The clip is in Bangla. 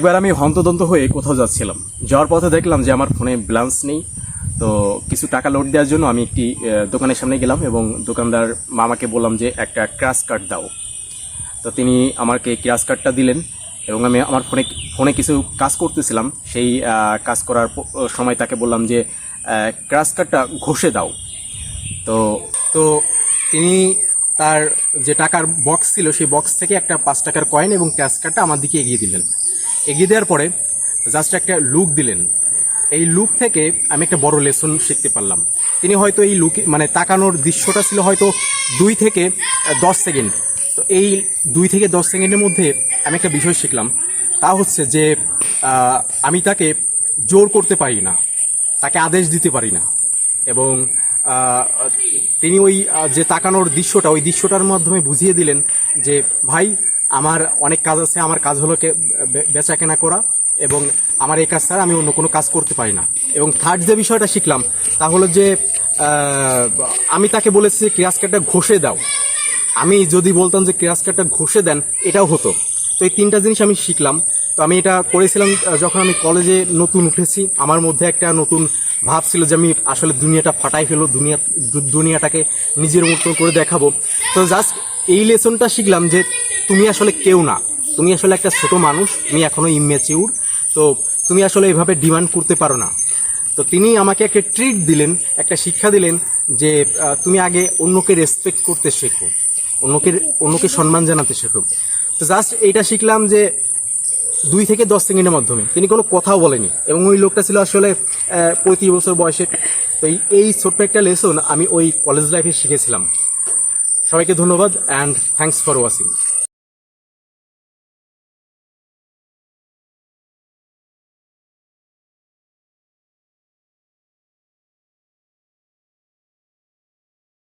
একবার আমি হন্তদন্ত হয়ে কোথাও যাচ্ছিলাম, যাওয়ার পথে দেখলাম যে আমার ফোনে ব্যালেন্স নেই। তো কিছু টাকা লোড দেওয়ার জন্য আমি একটি দোকানের সামনে গেলাম এবং দোকানদার মামাকে বললাম যে একটা ক্র্যাশ কার্ড দাও। তো তিনি আমাকে ক্র্যাশ কার্ডটা দিলেন এবং আমি আমার ফোনে কিছু কাজ করতেছিলাম। সেই কাজ করার সময় তাকে বললাম যে ক্র্যাশ কার্ডটা ঘষে দাও। তো তো তিনি তার যে টাকার বক্স ছিল সেই বক্স থেকে একটা 5 টাকার কয়েন এবং ক্র্যাশ কার্ডটা আমার দিকে এগিয়ে দিলেন। এগিয়ে দেওয়ার পরে জাস্ট একটা লুক দিলেন। এই লুক থেকে আমি একটা বড় লেসন শিখতে পারলাম। তিনি হয়তো এই লুক মানে তাকানোর দৃশ্যটা ছিল হয়তো 2 থেকে 10 সেকেন্ড। তো এই 2 থেকে 10 সেকেন্ডের মধ্যে আমি একটা বিষয় শিখলাম, তা হচ্ছে যে আমি তাকে জোর করতে পারি না, তাকে আদেশ দিতে পারি না। এবং তিনি ওই যে তাকানোর দৃশ্যটা, ওই দৃশ্যটার মাধ্যমে বুঝিয়ে দিলেন যে ভাই, আমার অনেক কাজ আছে, আমার কাজ হলো বেচা কেনা করা এবং আমার এই কাজ ছাড়া আমি অন্য কোনো কাজ করতে পারি না। এবং থার্ড যে বিষয়টা শিখলাম তা হলো যে আমি তাকে বলেছি ক্র্যাশ কার্ডটা ঘষে দাও। আমি যদি বলতাম যে ক্র্যাশ কার্ডটা ঘষে দেন, এটাও হতো। তো এই 3টা জিনিস আমি শিখলাম। তো আমি এটা করেছিলাম যখন আমি কলেজে নতুন উঠেছি। আমার মধ্যে একটা নতুন ভাব ছিল যে আমি আসলে দুনিয়াটা ফাটাই ফেলবো, দুনিয়াটাকে নিজের মতো করে দেখাবো। তো জাস্ট এই লেসনটা শিখলাম যে তুমি আসলে কেউ না, তুমি আসলে একটা ছোট মানুষ, তুমি এখনো ইম্যাচিউর। তো তুমি আসলে এভাবে ডিমান্ড করতে পারো না। তো তিনি আমাকে একটা ট্রিট দিলেন, একটা শিক্ষা দিলেন যে তুমি আগে অন্যকে রেসপেক্ট করতে শেখো, অন্যকে সম্মান জানাতে শেখো। তো জাস্ট এইটা শিখলাম যে 2 থেকে 10 সেকেন্ডের মাধ্যমে। তিনি কোনো কথাও বলেনি এবং ওই লোকটা ছিল আসলে 35 বছর বয়সে। তো এই ছোট্ট একটা লেসন আমি ওই কলেজ লাইফে শিখেছিলাম। সবাইকে ধন্যবাদ অ্যান্ড থ্যাঙ্কস ফর ওয়াচিং।